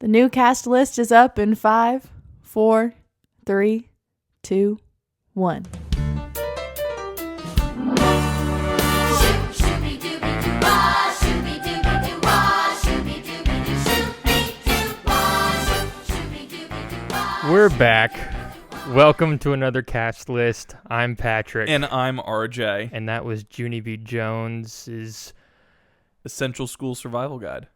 The new cast list is up in 5, 4, 3, 2, 1. We're back. Welcome to another cast list. I'm Patrick. And I'm RJ. And that was Junie B. Jones's Essential School Survival Guide.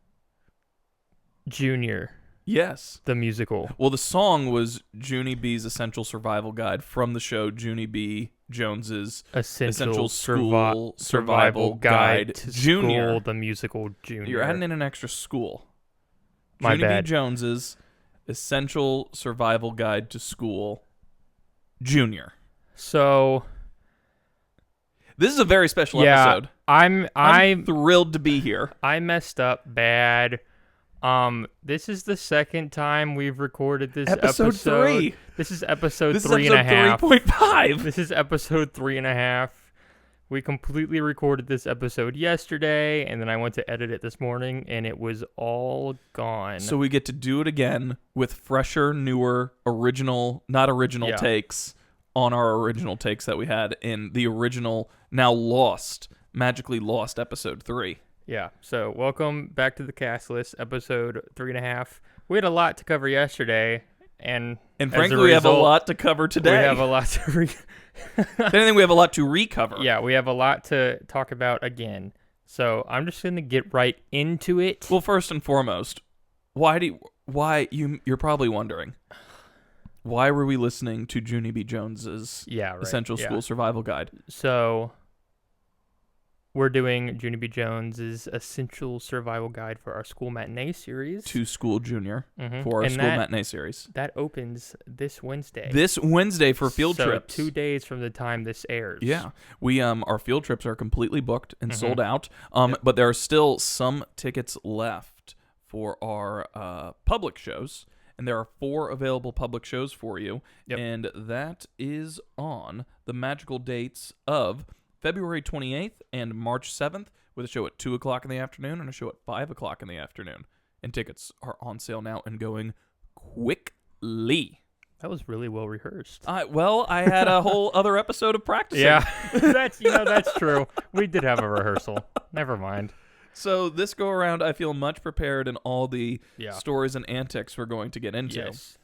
Junior. Yes. The musical. Well, the song was Junie B's Essential Survival Guide from the show Junie B. Jones's Essential School Survival Guide to Junior. School, the musical Junior. You're adding in an extra school. My Junie bad. B. Jones's Essential Survival Guide to School Junior. So this is a very special episode. I'm thrilled to be here. I messed up bad. This is the second time we've recorded this episode. 3. This is episode This 3 is and a episode half. 3.5. This is episode 3.5. We completely recorded this episode yesterday, and then I went to edit it this morning, and it was all gone. So we get to do it again with fresher, newer, takes on our original takes that we had in the original, now magically lost episode 3. Yeah, so welcome back to the cast list, episode 3.5. We had a lot to cover yesterday, and frankly, we have a lot to cover today. We have a lot to If anything, we have a lot to recover. Yeah, we have a lot to talk about again. So I'm just going to get right into it. Well, first and foremost, you're probably wondering, why were we listening to Junie B. Jones's Essential School Survival Guide? So we're doing Junie B. Jones's Essential Survival Guide for our school matinee series. To School Junior for our school matinee series. That opens this Wednesday. This Wednesday for field trips. 2 days from the time this airs. Yeah. We our field trips are completely booked and sold out. But there are still some tickets left for our public shows. And there are 4 available public shows for you. Yep. And that is on the magical dates of February 28th and March 7th, with a show at 2 o'clock in the afternoon and a show at 5 o'clock in the afternoon. And tickets are on sale now and going quickly. That was really well rehearsed. I had a whole other episode of practicing. Yeah, that's true. We did have a rehearsal. Never mind. So this go around, I feel much prepared in all the stories and antics we're going to get into. Yes.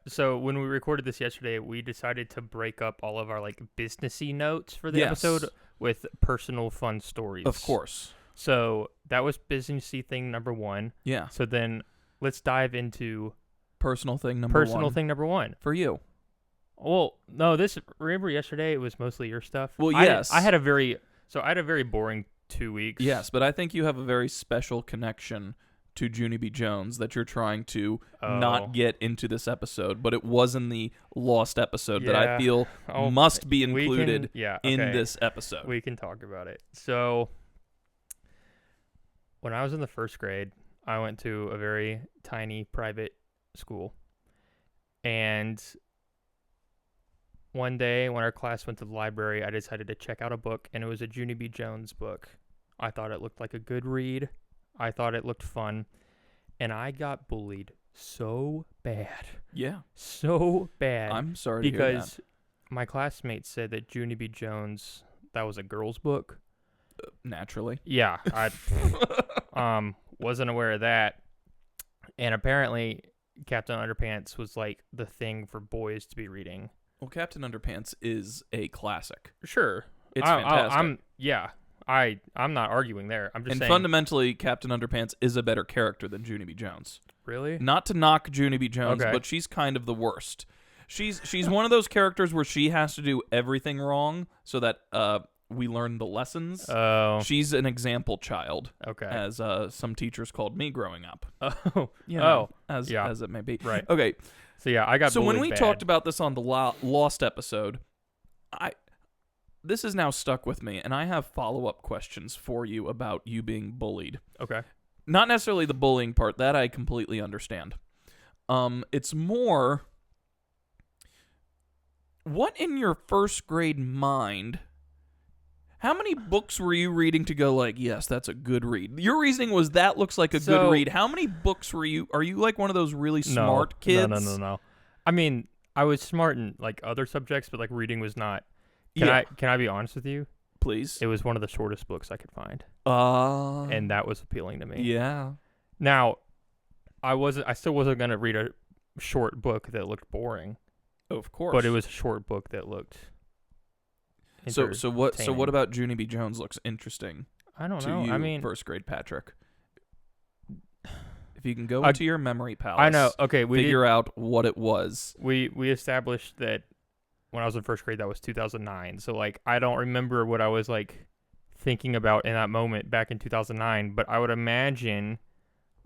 So when we recorded this yesterday, we decided to break up all of our businessy notes for the episode with personal fun stories. Of course. So that was businessy thing number 1. Yeah. So then let's dive into personal thing number 1. thing number 1 for you. Well, no, remember yesterday it was mostly your stuff. Well, yes. I had a very boring 2 weeks. Yes, but I think you have a very special connection to Junie B. Jones that you're trying to not get into this episode, but it was in the lost episode that I feel must be included in this episode. We can talk about it. So when I was in the first grade, I went to a very tiny private school. And one day when our class went to the library, I decided to check out a book, and it was a Junie B. Jones book. I thought it looked like a good read. I thought it looked fun, and I got bullied so bad. Yeah. So bad. I'm sorry to hear that. Because my classmates said that Junie B. Jones, that was a girl's book. Naturally. Yeah. I wasn't aware of that. And apparently Captain Underpants was the thing for boys to be reading. Well, Captain Underpants is a classic. Sure. It's fantastic. I'm not arguing there. I'm just saying. And fundamentally, Captain Underpants is a better character than Junie B. Jones. Really? Not to knock Junie B. Jones, but she's kind of the worst. She's one of those characters where she has to do everything wrong so that we learn the lessons. Oh. She's an example child. Okay. As some teachers called me growing up. Oh. As it may be. Right. Okay. So yeah, I got bullied when we bad. talked about this on the Lost episode, this has now stuck with me, and I have follow-up questions for you about you being bullied. Okay. Not necessarily the bullying part. That I completely understand. It's more, what in your first grade mind How many books were you reading to go like, yes, that's a good read? Your reasoning was that looks like a good read. How many books were you? Are you like one of those really smart kids? No. I mean, I was smart in like other subjects, but like reading was not. Can I be honest with you? Please. It was one of the shortest books I could find. And that was appealing to me. Yeah. Now, I still wasn't gonna read a short book that looked boring. Of course. But it was a short book that looked. So what about Junie B. Jones looks interesting? I don't know. To you, I mean, first grade Patrick. If you can go into your memory palace, I know. Okay, figure out what it was. We established that when I was in first grade, that was 2009. So like, I don't remember what I was like thinking about in that moment back in 2009. But I would imagine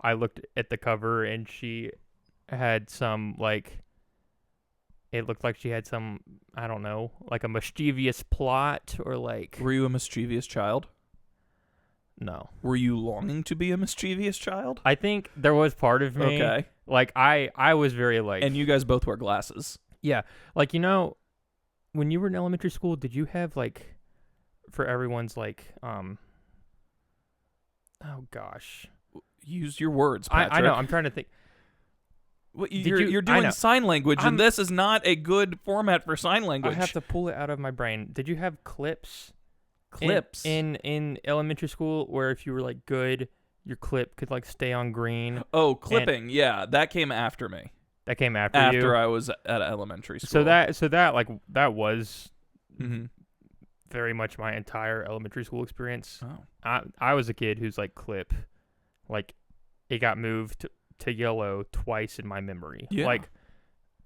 I looked at the cover and she had some like. It looked like she had some, I don't know, like a mischievous plot or like. Were you a mischievous child? No. Were you longing to be a mischievous child? I think there was part of me. Okay. Like I was very like. And you guys both wear glasses. Yeah. Like, when you were in elementary school, did you have like, for everyone's like, oh gosh. Use your words, Patrick. I know. I'm trying to think. What, you're doing sign language, and this is not a good format for sign language. I have to pull it out of my brain. Did you have clips? Clips? In elementary school where if you were like good, your clip could like stay on green? Oh, clipping. Yeah, that came after me. That came after you? After I was at elementary school. So that was very much my entire elementary school experience. Oh. I was a kid who's like clip, like it got moved to yellow twice in my memory. Yeah. Like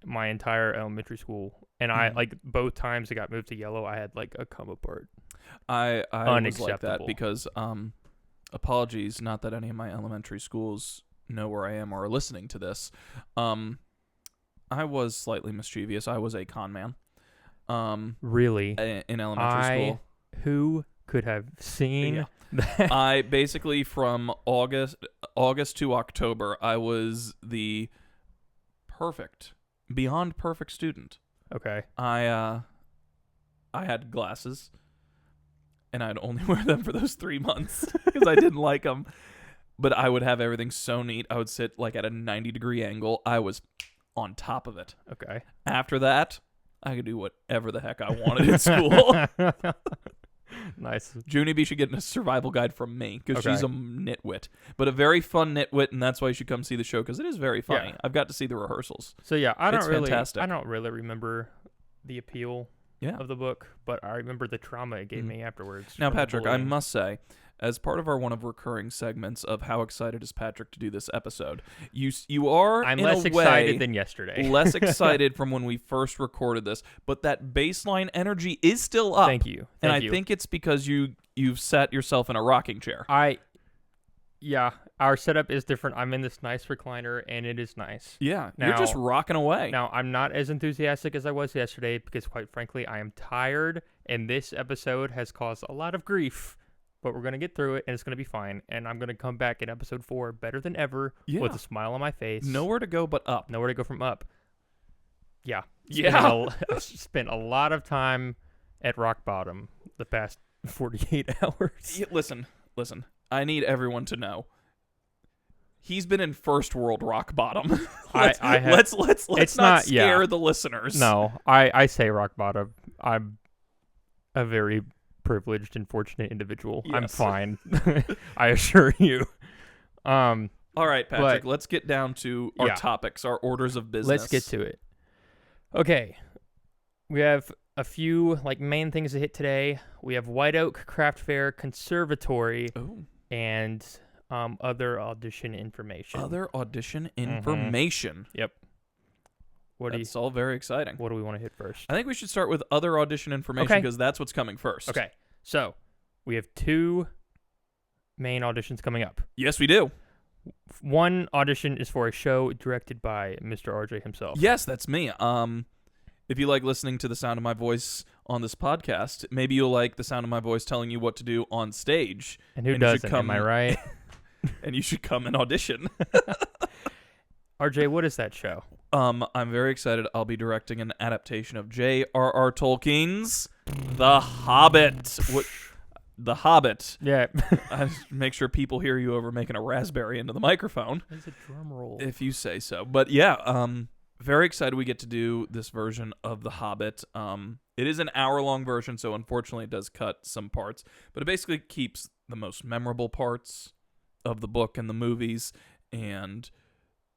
my entire elementary school, and I like both times it got moved to yellow, I had like a come apart. I was like that because apologies, not that any of my elementary schools know where I am or are listening to this. I was slightly mischievous. I was a con man. Really? In elementary school. Who could have seen that? I basically from August to October, I was the beyond perfect student. Okay. I had glasses, and I'd only wear them for those 3 months because I didn't like them. But I would have everything so neat. I would sit like at a 90-degree angle. I was on top of it. Okay. After that, I could do whatever the heck I wanted in school. Nice. Junie B should get a survival guide from me because she's a nitwit, but a very fun nitwit, and that's why you should come see the show because it is very funny. Yeah. I've got to see the rehearsals. So yeah, fantastic. I don't really remember the appeal of the book, but I remember the trauma it gave me afterwards. Now, Patrick, I must say, as part of our one of recurring segments of how excited is Patrick to do this episode, you are I'm in less a excited way, than yesterday. less excited from when we first recorded this, but that baseline energy is still up. Thank you. I think it's because you've sat yourself in a rocking chair. Our setup is different. I'm in this nice recliner, and it is nice. Yeah, now, you're just rocking away. Now, I'm not as enthusiastic as I was yesterday because, quite frankly, I am tired, and this episode has caused a lot of grief. But we're going to get through it, and it's going to be fine. And I'm going to come back in episode 4 better than ever with a smile on my face. Nowhere to go but up. Nowhere to go from up. Yeah. I spent a lot of time at rock bottom the past 48 hours. Yeah, listen. I need everyone to know. He's been in first world rock bottom. let's not scare the listeners. No, I say rock bottom. I'm a very privileged and fortunate individual. Yes. I'm fine. I assure you. All right, Patrick, let's get down to our topics, our orders of business. Let's get to it. Okay. We have a few main things to hit today. We have White Oak Craft Fair, Conservatory, and other audition information. Other audition information. Yep. That's all very exciting. What do we want to hit first? I think we should start with other audition information because that's what's coming first. Okay. So, we have 2 main auditions coming up. Yes, we do. One audition is for a show directed by Mr. RJ himself. Yes, that's me. If you like listening to the sound of my voice on this podcast, maybe you'll like the sound of my voice telling you what to do on stage. And who doesn't, am I right? And you should come and audition. RJ, what is that show? I'm very excited. I'll be directing an adaptation of J.R.R. Tolkien's The Hobbit. The Hobbit. Yeah. Make sure people hear you over making a raspberry into the microphone. It's a drum roll. If you say so. But yeah, very excited we get to do this version of The Hobbit. It is an hour-long version, so unfortunately it does cut some parts. But it basically keeps the most memorable parts of the book and the movies. And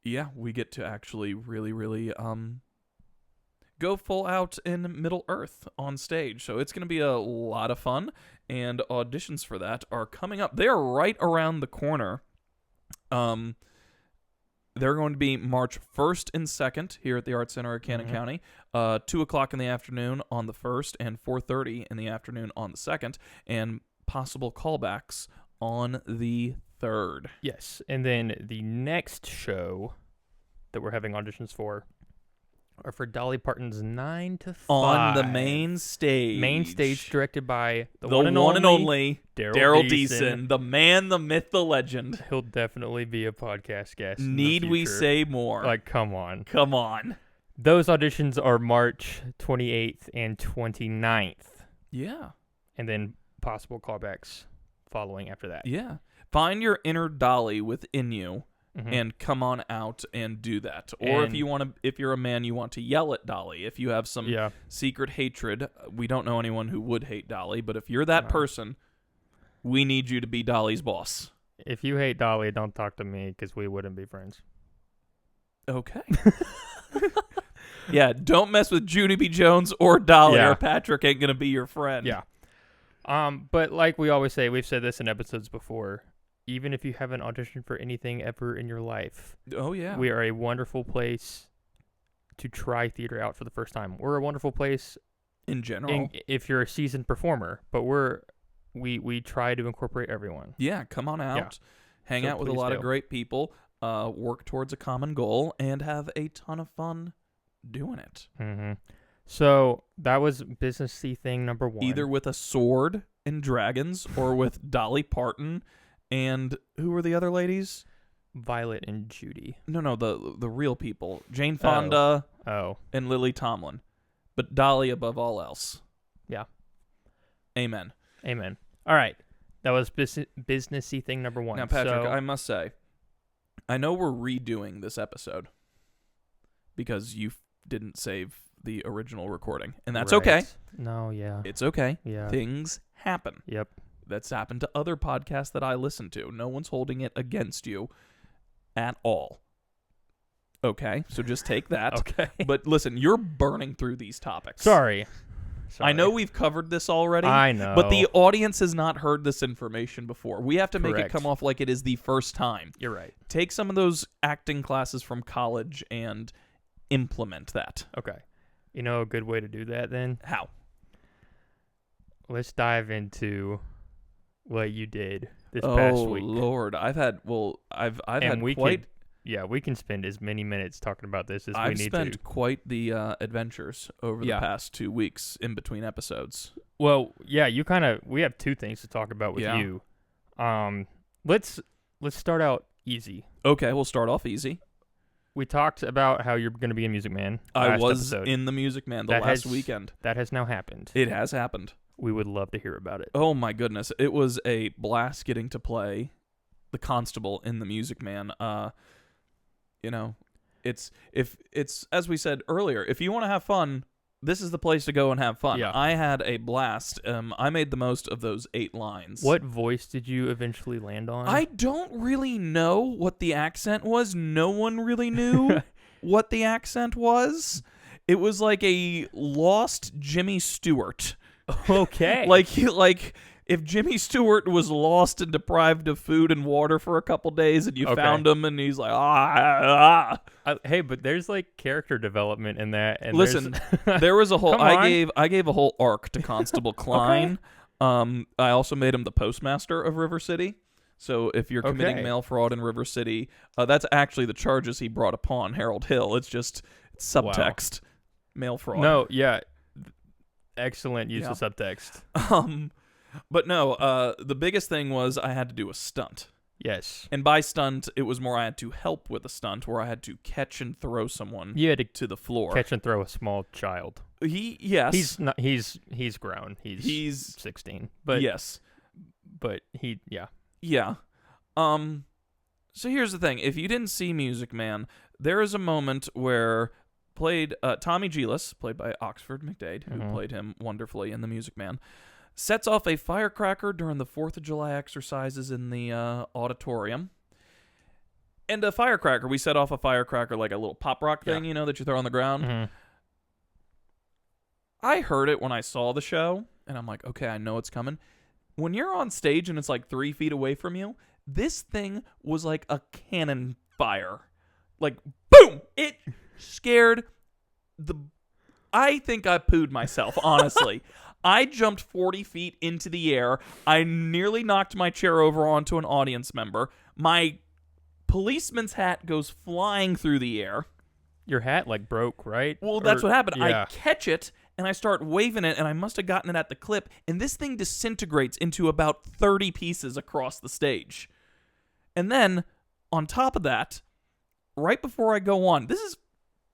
yeah, we get to actually really, really go full out in Middle-earth on stage. So it's going to be a lot of fun. And auditions for that are coming up. They are right around the corner. They're going to be March 1st and 2nd here at the Arts Center of Cannon County. 2 o'clock in the afternoon on the 1st and 4:30 in the afternoon on the 2nd. And possible callbacks on the 3rd. Yes. And then the next show that we're having auditions for are for Dolly Parton's 9 to 5. On the main stage. Main stage directed by the one and only Daryl Deason. The man, the myth, the legend. He'll definitely be a podcast guest. Need we say more? Like, come on. Come on. Those auditions are March 28th and 29th. Yeah. And then possible callbacks following after that. Yeah. Find your inner Dolly within you. Mm-hmm. And come on out and do that. Or And if you're a man, you want to yell at Dolly. If you have some secret hatred, we don't know anyone who would hate Dolly, but if you're that person, we need you to be Dolly's boss. If you hate Dolly, don't talk to me because we wouldn't be friends. Okay. Yeah, don't mess with Junie B. Jones or Dolly, or Patrick ain't going to be your friend. Yeah. But like we always say, we've said this in episodes before, even if you haven't auditioned for anything ever in your life, we are a wonderful place to try theater out for the first time. We're a wonderful place in general if you're a seasoned performer, but we try to incorporate everyone. Yeah, come on out, hang out with a lot of great people, work towards a common goal, and have a ton of fun doing it. Mm-hmm. So that was business-y thing number 1. Either with a sword and dragons, or with Dolly Parton. And who were the other ladies? Violet and Judy. No, the real people. Jane Fonda and Lily Tomlin. But Dolly above all else. Yeah. Amen. All right. That was businessy thing number 1. Now, Patrick, I must say, I know we're redoing this episode because you didn't save the original recording. And that's okay. No, yeah. It's okay. Yeah. Things happen. Yep. That's happened to other podcasts that I listen to. No one's holding it against you at all. Okay, so just take that. Okay. But listen, you're burning through these topics. Sorry. I know we've covered this already. I know. But the audience has not heard this information before. We have to make it Correct. come off like it is the first time. You're right. Take some of those acting classes from college and implement that. Okay. You know a good way to do that then? How? Let's dive into what you did this past week. Oh Lord, I've had quite. We can spend as many minutes talking about this as we need to. I've spent quite the adventures over the past 2 weeks in between episodes. Well, yeah, we have 2 things to talk about with you. Let's start out easy. Okay, we'll start off easy. We talked about how you're going to be a Music Man. I was episode. in the Music Man last weekend. That has now happened. It has happened. We would love to hear about it. Oh my goodness, it was a blast getting to play the constable in the Music Man. It's as we said earlier, if you want to have fun, this is the place to go and have fun. Yeah. I had a blast. I made the most of those 8 lines. What voice did you eventually land on? I don't really know what the accent was. No one really knew what the accent was. It was like a lost Jimmy Stewart. Okay. like if Jimmy Stewart was lost and deprived of food and water for a couple days, and you found him, and he's like, hey, but there's like character development in that. And listen, there was a whole. I gave a whole arc to Constable Klein. I also made him the postmaster of River City. So if you're committing mail fraud in River City, that's actually the charges he brought upon Harold Hill. It's just subtext, mail fraud. No, yeah. Excellent use of subtext. But no, the biggest thing was I had to do a stunt. Yes. And by stunt, it was more I had to help with a stunt where I had to catch and throw someone to the floor. Catch and throw a small child. Yes. He's grown. He's 16. But yes. but he, yeah. Yeah. So here's the thing. If you didn't see Music Man, there is a moment where Tommy Gillis, played by Oxford McDade, who played him wonderfully in The Music Man, sets off a firecracker during the 4th of July exercises in the auditorium. And a firecracker, we set off a firecracker like a little pop rock thing, you know, that you throw on the ground. Mm-hmm. I heard it when I saw the show, and I'm like, okay, I know it's coming. When you're on stage and it's like 3 feet away from you, this thing was like a cannon fire. Like, boom! It scared I think I pooed myself, honestly. I jumped 40 feet into the air. I nearly knocked my chair over onto an audience member. My policeman's hat goes flying through the air. Your hat, like, broke, right? Well, that's what happened. Yeah. I catch it, and I start waving it, and I must have gotten it at the clip, and this thing disintegrates into about 30 pieces across the stage. And then, on top of that, right before I go on, this is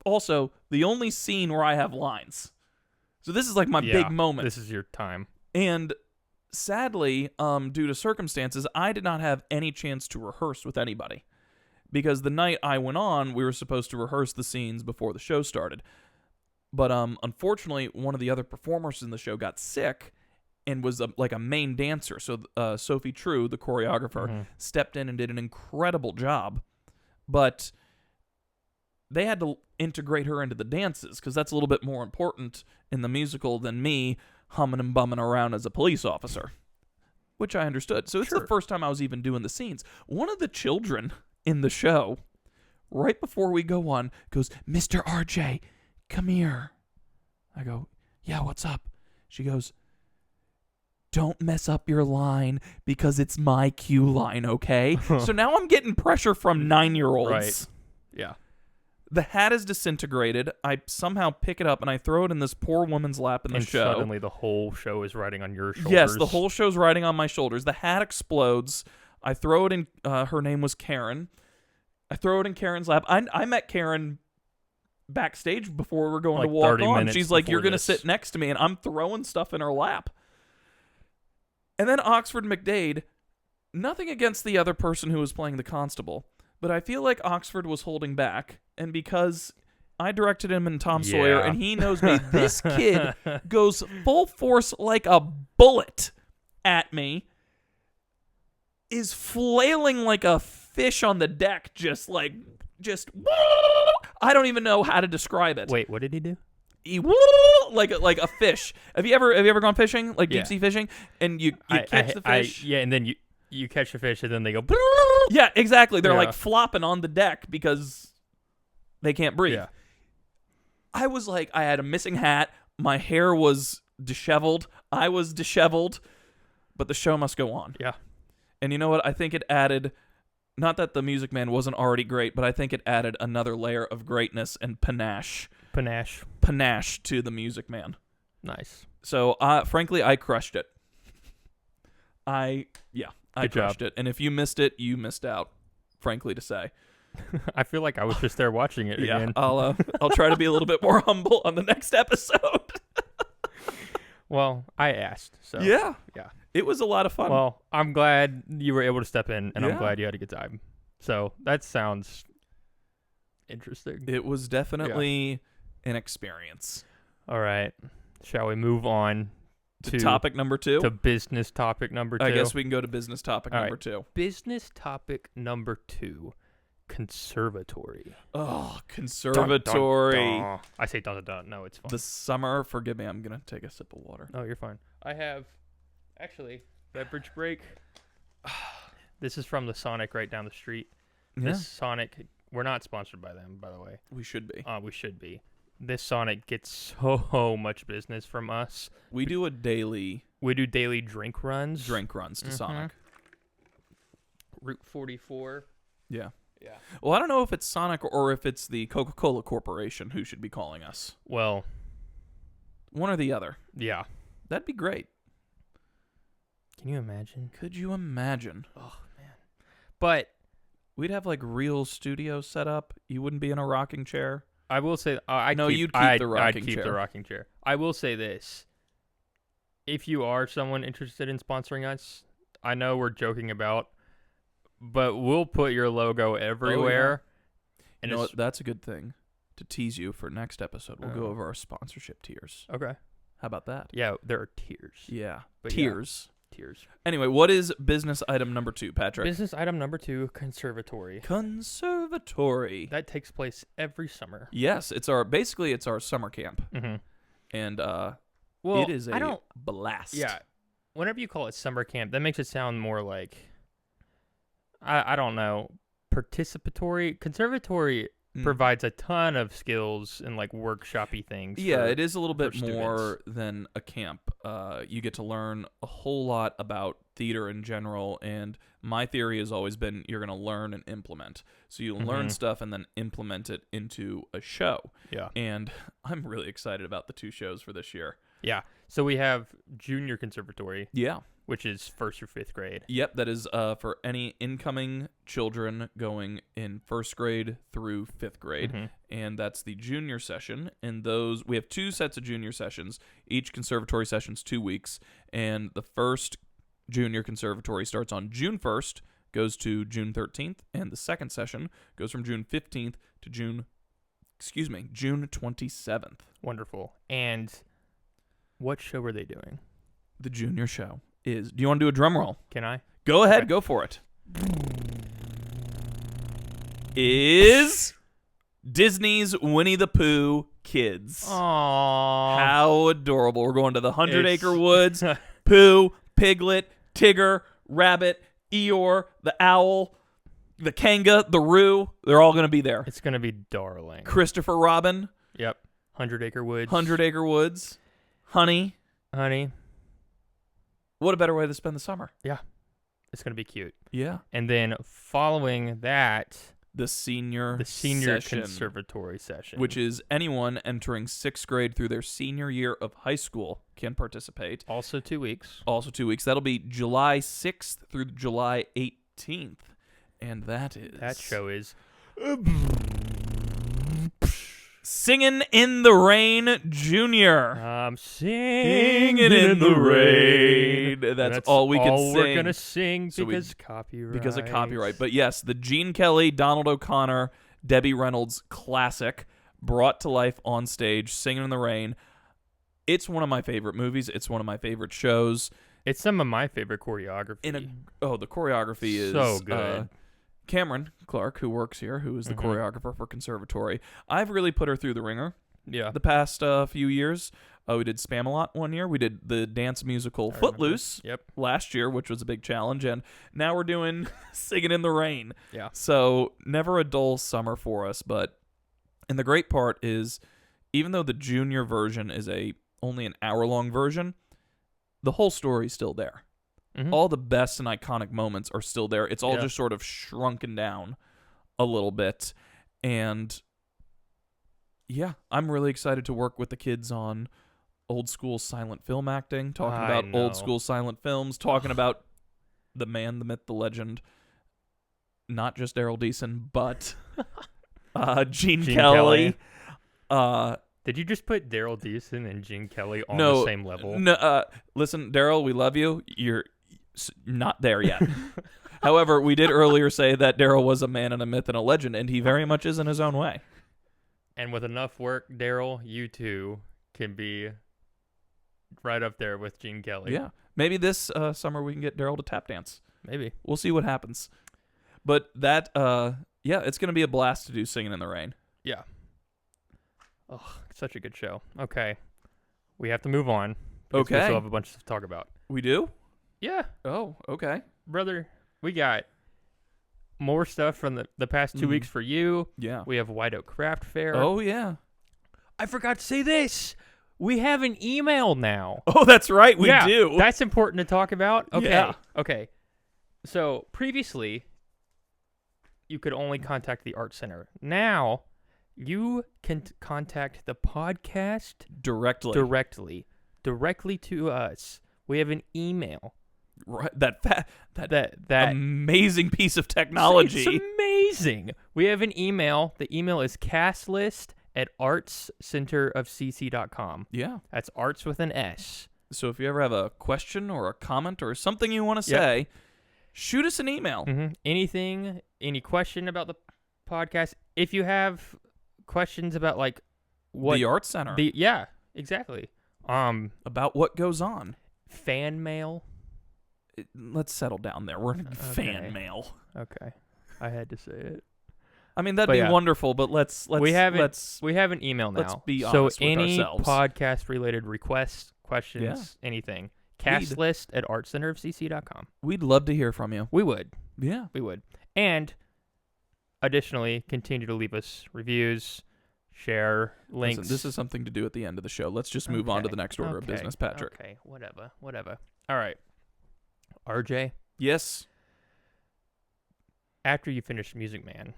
also the only scene where I have lines. So this is like my big moment. This is your time. And sadly, due to circumstances, I did not have any chance to rehearse with anybody. Because the night I went on, we were supposed to rehearse the scenes before the show started. But unfortunately, one of the other performers in the show got sick and was like a main dancer. So Sophie True, the choreographer, stepped in and did an incredible job. But they had to integrate her into the dances because that's a little bit more important in the musical than me humming and bumming around as a police officer, which I understood. So it's the first time I was even doing the scenes. One of the children in the show, right before we go on, goes, "Mr. RJ, come here." I go, "Yeah, what's up?" She goes, "Don't mess up your line because it's my cue line, okay?" So now I'm getting pressure from 9-year-olds. Right. Yeah. The hat is disintegrated. I somehow pick it up and I throw it in this poor woman's lap in the show. Suddenly the whole show is riding on your shoulders. Yes, the whole show's riding on my shoulders. The hat explodes. I throw it in, her name was Karen. I throw it in Karen's lap. I met Karen backstage before we were going like to walk 30 on. minutes She's like, "You're going to this. sit next to me," and I'm throwing stuff in her lap. And then Oxford McDade, nothing against the other person who was playing the constable, but I feel like Oxford was holding back, and because I directed him in Tom Sawyer, and he knows me, this kid goes full force like a bullet at me, is flailing like a fish on the deck, just I don't even know how to describe it. Wait, what did he do? He like a fish. Have you ever gone fishing, like deep sea fishing, and you catch the fish? And then you catch the fish, and then they go. Yeah, exactly. They're like flopping on the deck because they can't breathe. Yeah. I was like, I had a missing hat. My hair was disheveled. I was disheveled. But the show must go on. Yeah. And you know what? I think it added, not that The Music Man wasn't already great, but I think it added another layer of greatness and panache to The Music Man. Nice. So, frankly, I crushed it. I crushed it. And if you missed it, you missed out, frankly to say. I feel like I was just there watching it again. I'll try to be a little bit more humble on the next episode. Well, I asked. So Yeah. Yeah. It was a lot of fun. Well, I'm glad you were able to step in, and I'm glad you had a good time. So that sounds interesting. It was definitely an experience. All right. Shall we move on to topic number 2? To business topic number 2. I guess we can go to business topic number 2. Business topic number 2. Conservatory. Oh, conservatory. Dun, dun, dun. I say dun, dun, dun. No, it's fine. The summer, forgive me, I'm going to take a sip of water. Oh, you're fine. I have, actually, beverage break. This is from the Sonic right down the street. Yeah. This Sonic, we're not sponsored by them, by the way. We should be. We should be. This Sonic gets so much business from us. We do daily drink runs. To Sonic. Route 44. Yeah. Yeah. Well, I don't know if it's Sonic or if it's the Coca-Cola Corporation who should be calling us. Well, one or the other. Yeah. That'd be great. Can you imagine? Could you imagine? Oh, man. But we'd have like real studio set up. You wouldn't be in a rocking chair. I will say, you'd keep the rocking chair. I'd keep the rocking chair. I will say this: if you are someone interested in sponsoring us, I know we're joking about, but we'll put your logo everywhere. And You know what? That's a good thing to tease you for next episode. We'll go over our sponsorship tiers. Okay. How about that? Yeah, there are tiers. Yeah. But Tiers. Tiers. Anyway, what is business item number 2, Patrick? Business item number 2, conservatory. Conservatory. That takes place every summer. Yes, it's our summer camp. Mm-hmm. And Well, it is a blast. Yeah. Whenever you call it summer camp, that makes it sound more like, I don't know, participatory. Conservatory provides a ton of skills and like workshopy things. Yeah, it is a little bit students. more than a camp. You get to learn a whole lot about theater in general, and my theory has always been you're going to learn and implement. So you learn stuff and then implement it into a show. Yeah. And I'm really excited about the 2 shows for this year. Yeah. So we have junior conservatory. Yeah. Which is 1st through 5th grade. Yep, that is for any incoming children going in 1st grade through 5th grade. And that's the junior session. And those, we have 2 sets of junior sessions. Each conservatory session's 2 weeks. And the first junior conservatory starts on June 1st, goes to June 13th. And the second session goes from June 15th to June 27th. Wonderful. And what show are they doing? The junior show is, do you want to do a drum roll? Can I? Go ahead, go for it. Is Disney's Winnie the Pooh Kids. Aww. How adorable. We're going to the 100-acre woods. Pooh, Piglet, Tigger, Rabbit, Eeyore, the Owl, the Kanga, the Roo. They're all going to be there. It's going to be darling. Christopher Robin. Yep. 100-acre woods. 100-acre woods. Honey. What a better way to spend the summer. Yeah. It's going to be cute. Yeah. And then following that, the senior session, conservatory session, which is anyone entering 6th grade through their senior year of high school can participate. Also 2 weeks. That'll be July 6th through July 18th. And that show is Singing in the Rain Junior. I'm singing in the rain. That's all we can sing. We're going to sing because copyright. Because of copyright. But yes, the Gene Kelly, Donald O'Connor, Debbie Reynolds classic brought to life on stage, Singing in the Rain. It's one of my favorite movies. It's one of my favorite shows. It's some of my favorite choreography. The choreography is so good. Cameron Clark, who works here, who is the choreographer for Conservatory, I've really put her through the ringer. Yeah. The past few years. We did Spamalot one year. We did the dance musical Footloose last year, which was a big challenge. And now we're doing Singing in the Rain. Yeah. So never a dull summer for us. And the great part is, even though the junior version is only an hour-long version, the whole story is still there. All the best and iconic moments are still there. It's all just sort of shrunken down a little bit. And yeah, I'm really excited to work with the kids on old school silent film acting, talking about old school silent films, talking about the man, the myth, the legend, not just Daryl Deason, but Gene Kelly. Did you just put Daryl Deason and Gene Kelly on the same level? No, listen, Daryl, we love you. You're not there yet. However, we did earlier say that Daryl was a man and a myth and a legend, and he very much is in his own way. And with enough work, Daryl, you too can be right up there with Gene Kelly. Yeah. Maybe this summer we can get Daryl to tap dance. Maybe. We'll see what happens. But that, it's going to be a blast to do Singing in the Rain. Yeah. Oh, such a good show. Okay. We have to move on. Okay. We still have a bunch to talk about. We do? Yeah. Oh, okay. Brother, we got more stuff from the past 2 weeks for you. Yeah. We have White Oak Craft Fair. Oh, yeah. I forgot to say this. We have an email now. Oh, that's right. We do. That's important to talk about. Okay. Yeah. Okay. So previously, you could only contact the Art Center. Now, you can contact the podcast directly to us. We have an email. Right, that amazing piece of technology. It's amazing. We have an email. The email is castlist@artscenterofcc.com. Yeah. That's arts with an S. So if you ever have a question or a comment or something you want to Yep. say, shoot us an email. Anything, any question about the podcast? If you have questions about like what The Art Center. yeah, exactly. About what goes on. Fan mail. Let's settle down there. We're Okay. fan mail. Okay, I had to say it. I mean, that'd But be yeah. wonderful, but let's We have an email now. let's be so honest with any ourselves. podcast related requests, questions, anything, cast list at artcenterofcc.com. We'd love to hear from you. We would. Yeah. We would. And additionally, continue to leave us reviews, share links. Listen, this is something to do at the end of the show. Let's just move on to the next order of Okay. business, Patrick. Okay, whatever. All right. RJ, Yes. after you finished Music Man,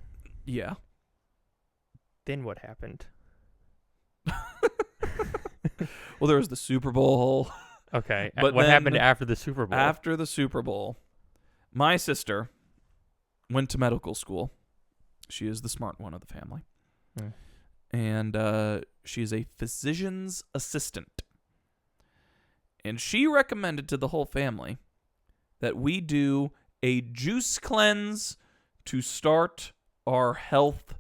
Yeah. then what happened? Well, there was the Super Bowl. Okay. But what then happened after the Super Bowl? After the Super Bowl, my sister went to medical school. She is the smart one of the family. Hmm. And she is a physician's assistant. And she recommended to the whole family that we do a juice cleanse to start our health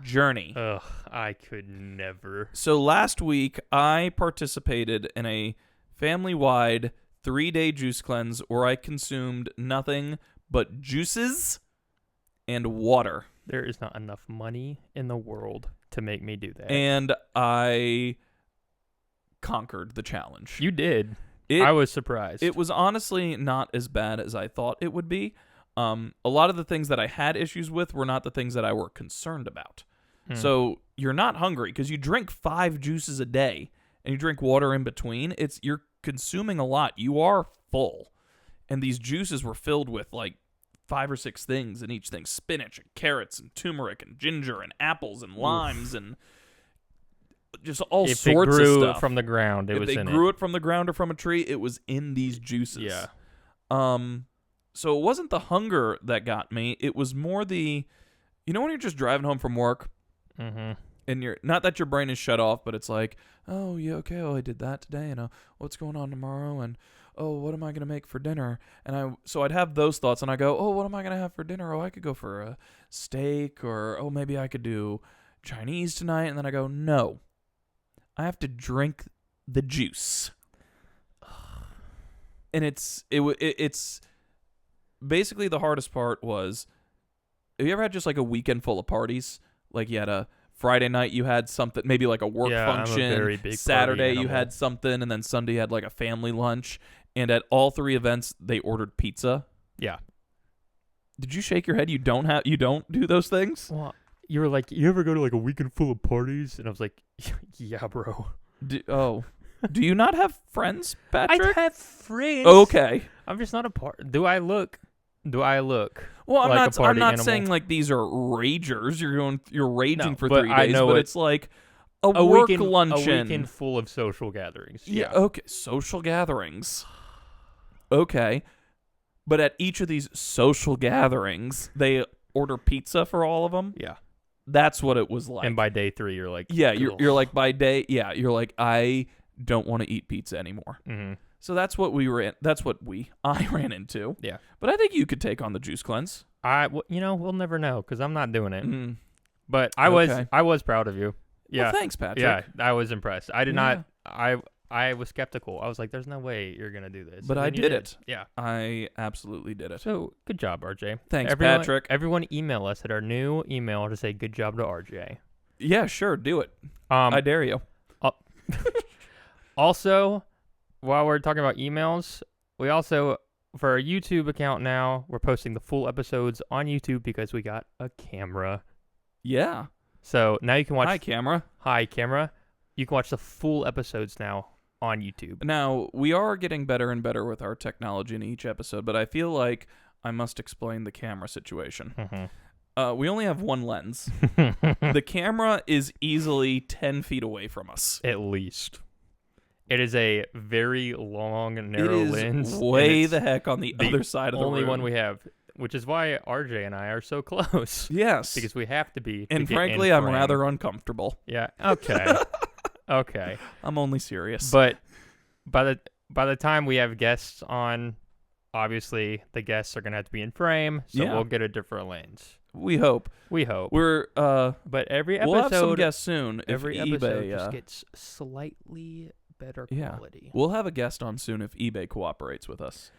journey. Ugh, I could never. So last week, I participated in a family-wide 3-day juice cleanse where I consumed nothing but juices and water. There is not enough money in the world to make me do that. And I conquered the challenge. You did. I was surprised. It was honestly not as bad as I thought it would be. A lot of the things that I had issues with were not the things that I were concerned about. So you're not hungry because you drink 5 juices a day and you drink water in between. You're consuming a lot. You are full. And these juices were filled with like 5 or 6 things in each thing. Spinach and carrots and turmeric and ginger and apples and limes and just all if sorts it grew of stuff. from the ground, if was they in grew it from the ground or from a tree, it was in these juices. Yeah. So it wasn't the hunger that got me. It was more the, when you're just driving home from work, and you're not that your brain is shut off, but it's like, oh yeah, okay, oh I did that today, and what's going on tomorrow, and oh what am I gonna make for dinner? And so I'd have those thoughts, and I go, oh what am I gonna have for dinner? Oh I could go for a steak, or oh maybe I could do Chinese tonight, and then I go, no, I have to drink the juice. And it's basically the hardest part was, have you ever had just like a weekend full of parties? Like you had a Friday night, you had something, maybe like a work function. I'm a very big Saturday party you had something, and then Sunday you had like a family lunch. And at all 3 events, they ordered pizza. Yeah. Did you shake your head? You don't do those things? Well, you were like, you ever go to like a weekend full of parties? And I was like, yeah, bro. Do you not have friends, Patrick? I have friends. Okay. I'm just not a part. Do I look? Well, I'm like a not party I'm not animal? saying like these are ragers. You're raging No, for but 3 I days, know but it- it's like a work luncheon. A weekend full of social gatherings. Yeah, okay. Social gatherings. Okay. But at each of these social gatherings, they order pizza for all of them. Yeah. That's what it was like. And by day 3, you're like, yeah, ugh. you're like by day, yeah, you're like, I don't want to eat pizza anymore. Mm-hmm. So that's what I ran into. Yeah. But I think you could take on the juice cleanse. We'll never know because I'm not doing it. Mm. But I was proud of you. Yeah. Well, thanks, Patrick. Yeah, I was impressed. I did Yeah. not. I was skeptical. I was like, "There's no way you're gonna do this." But And I then you did it. Yeah. I absolutely did it. So good job, RJ. Thanks, Patrick. Everyone, email us at our new email to say good job to RJ. Yeah, sure, do it. I dare you. Also, while we're talking about emails, we also, for our YouTube account now, we're posting the full episodes on YouTube because we got a camera. Yeah. So now you can watch. Hi, camera. Hi, camera. You can watch the full episodes now on YouTube. Now, we are getting better and better with our technology in each episode, but I feel like I must explain the camera situation. We only have one lens. The camera is easily 10 feet away from us. At least. It is a very long, narrow It is lens. way the heck on the other side of the only room. one we have, which is why RJ and I are so close. Yes. Because we have to be. And to get frankly, in I'm frame. rather uncomfortable. Yeah. Okay. Okay. I'm only serious. But by the time we have guests on, obviously the guests are gonna have to be in frame, so Yeah. we'll get a different lens. We hope. We hope. We're But every episode, we'll have some guests soon. every if episode eBay, just gets slightly better yeah. quality. We'll have a guest on soon if eBay cooperates with us.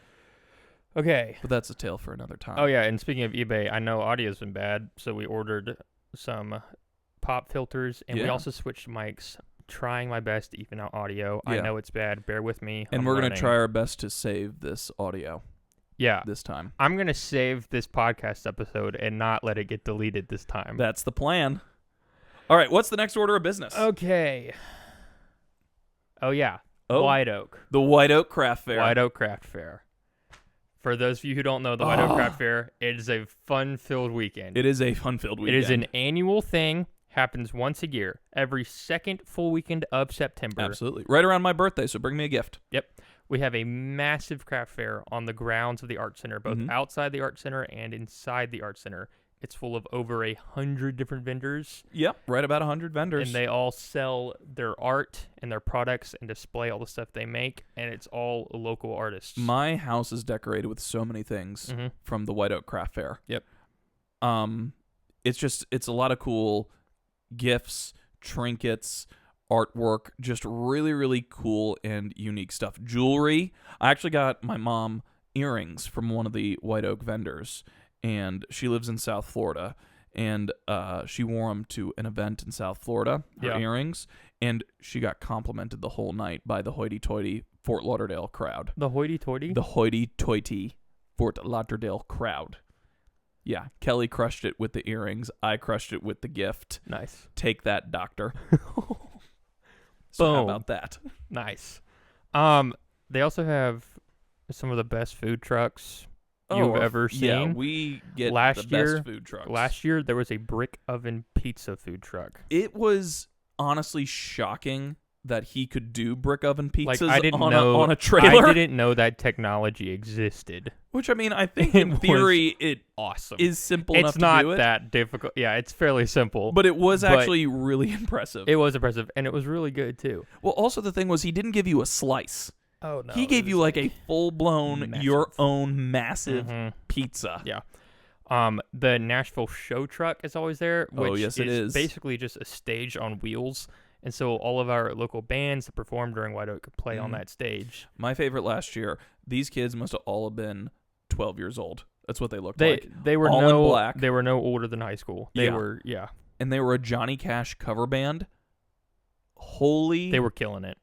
Okay. But that's a tale for another time. Oh yeah, and speaking of eBay, I know audio's been bad, so we ordered some pop filters, and we Yeah. also switched mics. Trying my best to even out audio. I Yeah. know it's bad. Bear with me. And I'm we're going to learning. try our best to save this audio Yeah. this time. I'm going to save this podcast episode and not let it get deleted this time. That's the plan. All right, what's the next order of business? Okay. Oh, yeah. Oh, White Oak. the White Oak Craft Fair. White Oak Craft Fair. For those of you who don't know, the White Oak Craft Fair, it is a fun-filled weekend. It is a fun-filled weekend. It is an annual thing. Happens once a year. Every second full weekend of September. Absolutely. Right around my birthday, so bring me a gift. Yep. We have a massive craft fair on the grounds of the Art Center, both Mhm. outside the Art Center and inside the Art Center. It's full of over 100 different vendors, Yep, right about 100 vendors. and they all sell their art and their products and display all the stuff they make, and it's all local artists. My house is decorated with so many things Mhm. from the White Oak Craft Fair. Yep. It's a lot of cool gifts, trinkets, artwork, just really, really cool and unique stuff. Jewelry. I actually got my mom earrings from one of the White Oak vendors, and she lives in South Florida, and she wore them to an event in South Florida, her Yeah. earrings, and she got complimented the whole night by the hoity-toity Fort Lauderdale crowd. The hoity-toity? The hoity-toity Fort Lauderdale crowd. Yeah, Kelly crushed it with the earrings. I crushed it with the gift. Nice. Take that, doctor. So how Boom. about that? Nice. They also have some of the best food trucks you've ever seen. Yeah, we get Last the year- best food trucks. Last year, there was a brick oven pizza food truck. It was honestly shocking that he could do brick oven pizzas Like, I didn't on, know, on a trailer. I didn't know that technology existed. Which, I mean, I think It in was theory it Awesome. is simple enough It's to not do it. that difficult. Yeah, it's fairly simple. But it was but actually really impressive. it was impressive, and it was really good, too. Well, also the thing was he didn't give you a slice. Oh, no. He gave you like a full-blown, massive. your own massive Mhm. pizza. Yeah. The Nashville show truck is always there, which Oh, yes, it is. basically just a stage on wheels. And so all of our local bands that perform during White Oak could play on Mhm. that stage. My favorite last year, these kids must have all been 12 years old. That's what they looked They like. they were all in no black. they were no older than high school. They Yeah. were And they were a Johnny Cash cover band. Holy they were killing it.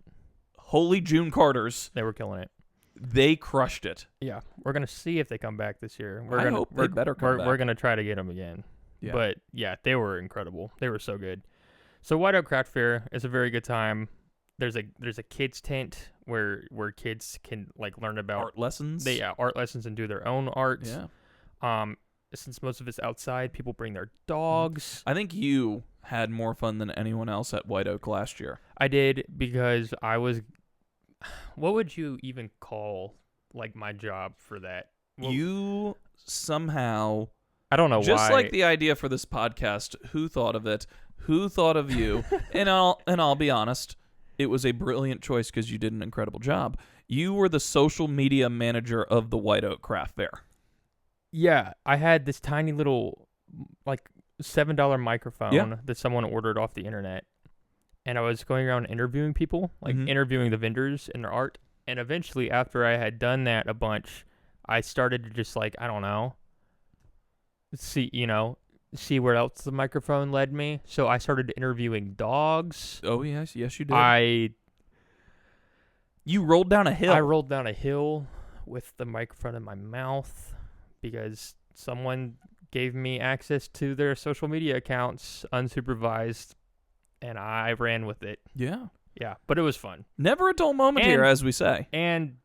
June Carters. They were killing it. They crushed it. Yeah, we're gonna see if they come back this year. I hope they better come back. We're gonna try to get them again. Yeah. But yeah, they were incredible. They were so good. So White Oak Craft Fair is a very good time. There's a kids tent where kids can like learn about Art lessons. art lessons and do their own art. Yeah. Since most of it's outside, people bring their dogs. I think you had more fun than anyone else at White Oak last year. I did because I was. What would you even call like my job for that? Well, You somehow, I don't know just why. like the idea for this podcast, who thought of it? Who thought of you? and I'll be honest, it was a brilliant choice because you did an incredible job. You were the social media manager of the White Oak Craft Fair. Yeah, I had this tiny little, like, $7 microphone Yeah. that someone ordered off the internet. And I was going around interviewing people, like Mhm. interviewing the vendors and their art. And eventually, after I had done that a bunch, I started to just, like, I don't know, see where else the microphone led me. So I started interviewing dogs. Oh yes, you did. You rolled down a hill. I rolled down a hill with the microphone in my mouth because someone gave me access to their social media accounts unsupervised, and I ran with it. Yeah. Yeah, but it was fun. Never a dull moment And- here, as we say. And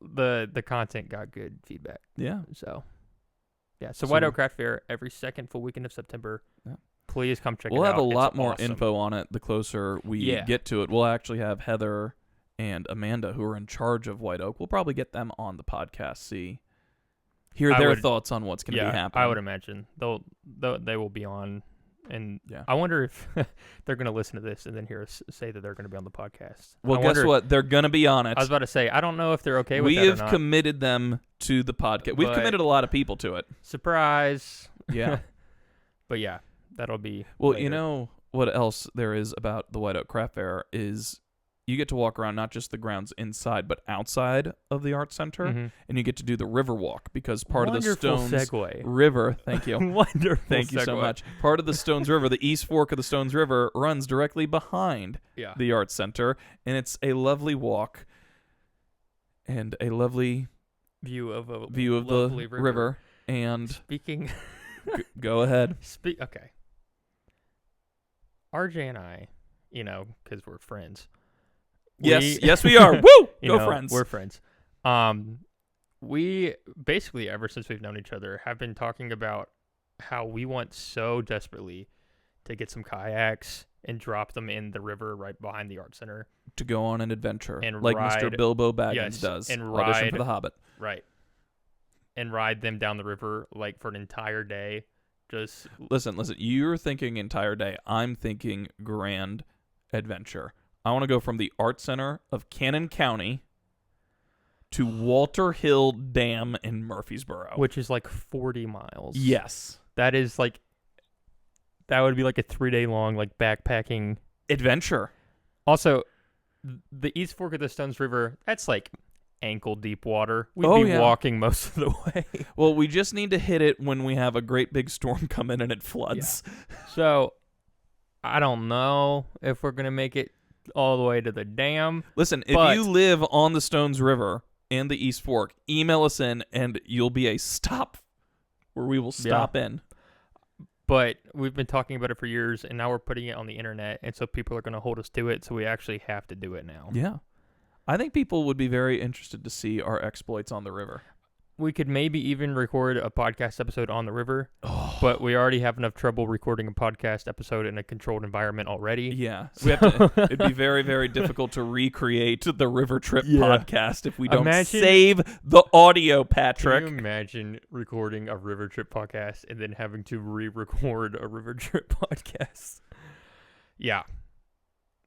the content got good feedback. Yeah. So, yeah. So So- White Oak Craft Fair every second full weekend of September. Yeah. Please come check it We'll out. have a It's lot more awesome. info on it the closer we Yeah. get to it. We'll actually have Heather and Amanda, who are in charge of White Oak. We'll probably get them on the podcast, hear I their would- thoughts on what's going to Yeah, be happening. I would imagine they will be on And Yeah. I wonder if they're going to listen to this and then hear us say that they're going to be on the podcast. Well, I guess wonder- what? They're going to be on it. I was about to say, I don't know if they're okay with We that or have not. committed them to the podcast. We've But- committed a lot of people to it. Surprise. Yeah. But yeah, that'll be Well, later. you know what else there is about the White Oak Craft Fair is you get to walk around not just the grounds inside but outside of the art center, Mhm. and you get to do the river walk because part Wonderful of the Stones segue. River. Thank you. Wonderful Thank you so segue. much. Part of the Stones River, the East Fork of the Stones River, runs directly behind Yeah. the art center, and it's a lovely walk and a lovely View of a view of the lovely river. And Speaking. go ahead. Okay. RJ and I, because we're friends. Yes, we are. Woo! Go friends. We're friends. We basically, ever since we've known each other, have been talking about how we want so desperately to get some kayaks and drop them in the river right behind the art center. To go on an adventure, And like ride- Mr. Bilbo Baggins yes, does. and Audition ride- for the Hobbit. Right. And ride them down the river like for an entire day. Just Listen. You're thinking entire day. I'm thinking grand adventure. I want to go from the art center of Cannon County to Walter Hill Dam in Murfreesboro. which is like 40 miles. Yes. That would be like a 3-day long like backpacking. Adventure. Also, the East Fork of the Stones River, that's like ankle deep water. We'd Oh, be yeah. walking most of the way. Well, we just need to hit it when we have a great big storm come in and it floods. So, I don't know if we're going to make it all the way to the dam. Listen, if But- you live on the Stones River and the East Fork, email us in and you'll be a stop where we will stop in. But we've been talking about it for years, and now we're putting it on the internet, and so people are going to hold us to it, so we actually have to do it now. Yeah. I think people would be very interested to see our exploits on the river. We could maybe even record a podcast episode on the river, Oh. but we already have enough trouble recording a podcast episode in a controlled environment already. Yeah. We have to, it'd be very, very difficult to recreate the River Trip Yeah. podcast if we don't Imagine- save the audio, Can Patrick. you imagine recording a River Trip podcast and then having to re-record a River Trip podcast? Yeah.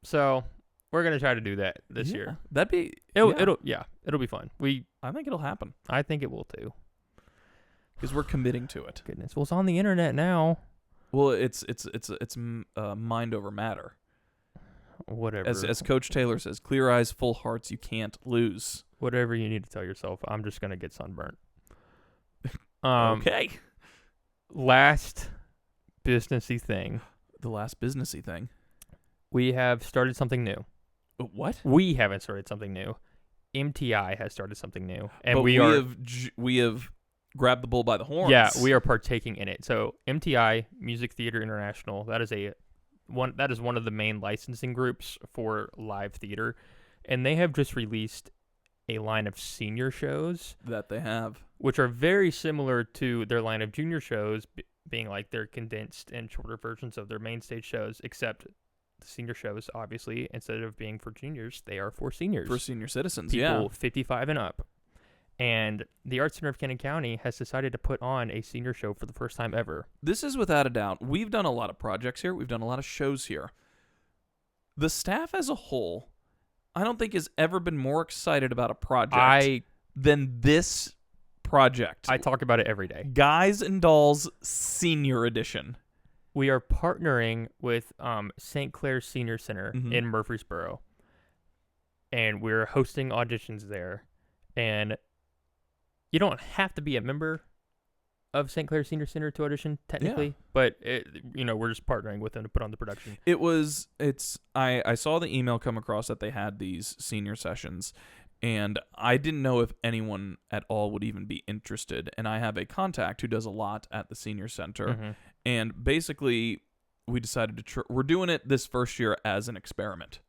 So we're gonna try to do that this Yeah. year. That'd be. It'll be fun. I think it'll happen I think it will too. because we're committing to it. Goodness. Well, it's on the internet now. Well, it's mind over matter. Whatever. As Coach Taylor says, clear eyes, full hearts, you can't lose. Whatever you need to tell yourself. I'm just gonna get sunburnt. Okay. Last businessy thing. The last businessy thing. We have started something new. What? We haven't started something new. MTI has started something new, and But we are we have grabbed the bull by the horns. yeah, we are partaking in it. So MTI, Music Theater International, that is one of the main licensing groups for live theater, and they have just released a line of senior shows, that they have. which are very similar to their line of junior shows, being like their condensed and shorter versions of their main stage shows, except the senior shows, obviously, instead of being for juniors, they are for seniors. For senior citizens, People yeah. 55 and up. And the Art Center of Cannon County has decided to put on a senior show for the first time ever. This is without a doubt. We've done a lot of projects here. We've done a lot of shows here. The staff as a whole, I don't think has ever been more excited about a project than this project. I talk about it every day. Guys and Dolls Senior Edition. We are partnering with St. Clair Senior Center Mhm. in Murfreesboro, and we're hosting auditions there. And you don't have to be a member of St. Clair Senior Center to audition, technically, but we're just partnering with them to put on the production. I saw the email come across that they had these senior sessions, and I didn't know if anyone at all would even be interested. And I have a contact who does a lot at the senior center. Mm-hmm. And basically, we decided we're doing it this first year as an experiment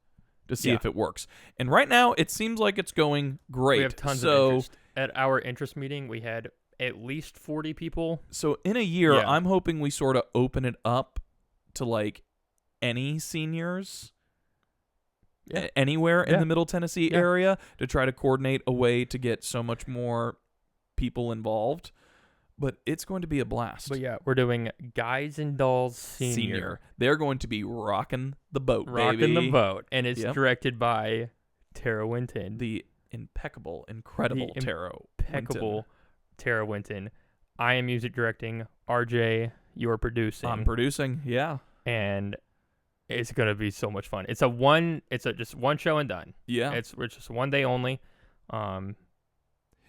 to see Yeah. if it works. And right now, it seems like it's going great. We have tons of interest. At our interest meeting, we had at least 40 people. So in a year, Yeah. I'm hoping we sort of open it up to like any seniors Yeah. anywhere in Yeah. the Middle Tennessee Yeah. area to try to coordinate a way to get so much more people involved. But it's going to be a blast. But yeah, we're doing Guys and Dolls Senior. They're going to be rocking the boat, Rocking baby. the boat. And it's Yep. directed by Tara Winton. The incredible Tara Winton. Tara Winton. I am music directing. RJ, you're producing. I'm producing, yeah. And it's gonna be so much fun. It's just one show and done. Yeah. It's just one day only.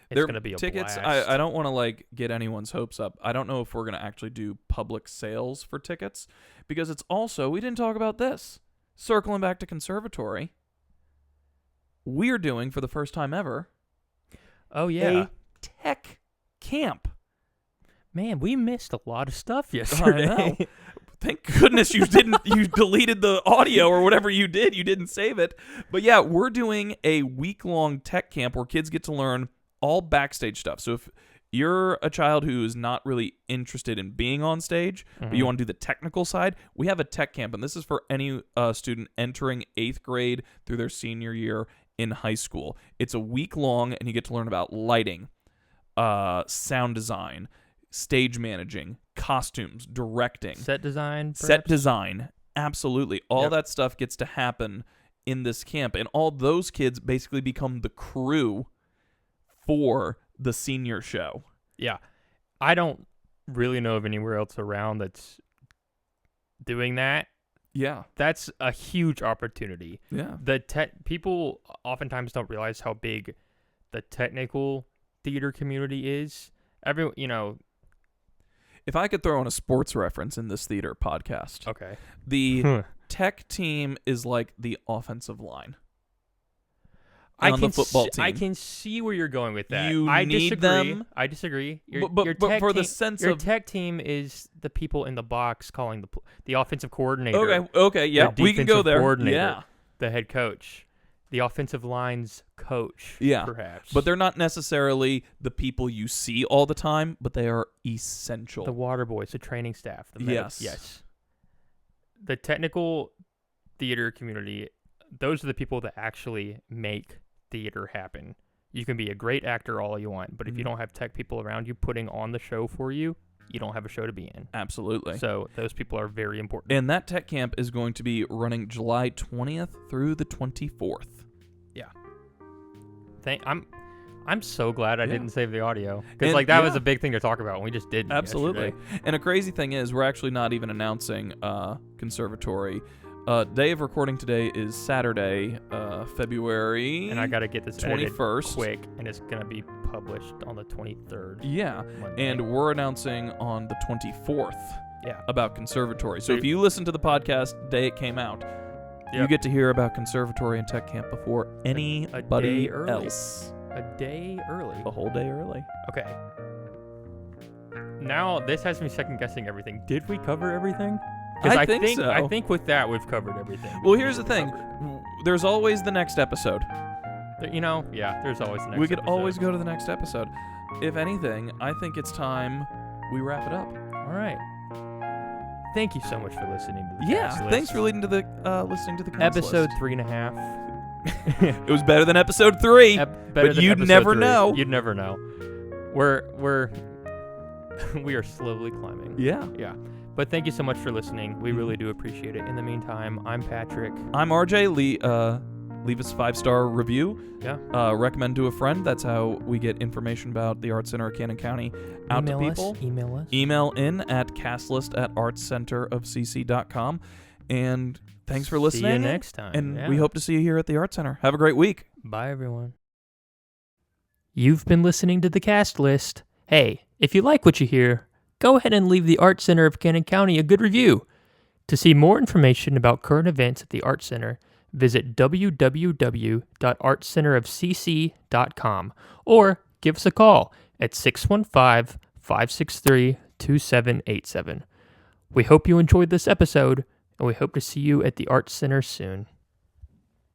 It's Their gonna be a tickets, blast. I don't want to get anyone's hopes up. I don't know if we're going to actually do public sales for tickets, because it's also, we didn't talk about this. Circling back to conservatory, we're doing for the first time ever Oh yeah. a tech camp. Man, we missed a lot of stuff yesterday. I know. Thank goodness you deleted the audio or whatever you did. You didn't save it. But yeah, we're doing a week-long tech camp where kids get to learn all backstage stuff. So if you're a child who is not really interested in being on stage, but you want to do the technical side, we have a tech camp. And this is for any student entering 8th grade through their senior year in high school. It's a week long, and you get to learn about lighting, sound design, stage managing, costumes, directing, Set design. set perhaps? design. Absolutely. All that stuff gets to happen in this camp. And all those kids basically become the crew for the senior show. Yeah. I don't really know of anywhere else around that's doing that. Yeah. That's a huge opportunity. Yeah. People oftentimes don't realize how big the technical theater community is. If I could throw in a sports reference in this theater podcast, Okay. the tech team is like the offensive line. I on the football team. I can see where you're going with that. You I need disagree. them. I disagree. But for the sense your of tech team is the people in the box calling the offensive coordinator. Okay, yeah, the we can go defensive there. coordinator, Yeah. the head coach, the offensive line's coach. Yeah. Perhaps. But they're not necessarily the people you see all the time, but they are essential. the water boys, the training staff. Yes. The technical theater community. Those are the people that actually make theater happen. You can be a great actor all you want, but if you don't have tech people around you putting on the show for you, you don't have a show to be in. Absolutely. So those people are very important. And that tech camp is going to be running July 20th through the 24th. Yeah. I'm so glad I didn't save the audio, because And, that was a big thing to talk about, and we just didn't. Absolutely. yesterday. And a crazy thing is, we're actually not even announcing conservatory. Day of recording today is Saturday, February. And I got to get this edited 21st. quick, and it's going to be published on the 23rd. Yeah. Monday. And we're announcing on the 24th Yeah. about conservatory. So if you listen to the podcast the day it came out, you Yep. get to hear about conservatory and tech camp before anybody day early. else. A day early. A whole day early. Okay. Now this has me second guessing everything. Did we cover everything? 'Cause I think so. I think with that we've covered everything. Well, here's the thing. There's always the next episode. There's always the next. We could episode. always go to the next episode. If anything, I think it's time we wrap it up. All right. Thank you so much for listening to the Yeah, cast list. thanks for listening to the cast episode list. 3.5. It was better than episode 3. Better But than you'd episode never 3. know. You'd never know. We are slowly climbing. Yeah. Yeah. But thank you so much for listening. We really do appreciate it. In the meantime, I'm Patrick. I'm RJ. Leave us a 5-star review. Yeah. Recommend to a friend. That's how we get information about the Arts Center of Cannon County out to people. Email us. Email in at castlist@artscenterofcc.com. And thanks for listening. See you next time. And we hope to see you here at the Arts Center. Have a great week. Bye, everyone. You've been listening to the cast list. Hey, if you like what you hear, go ahead and leave the Arts Center of Cannon County a good review. To see more information about current events at the Arts Center, visit www.artscenterofcc.com or give us a call at 615-563-2787. We hope you enjoyed this episode, and we hope to see you at the Arts Center soon.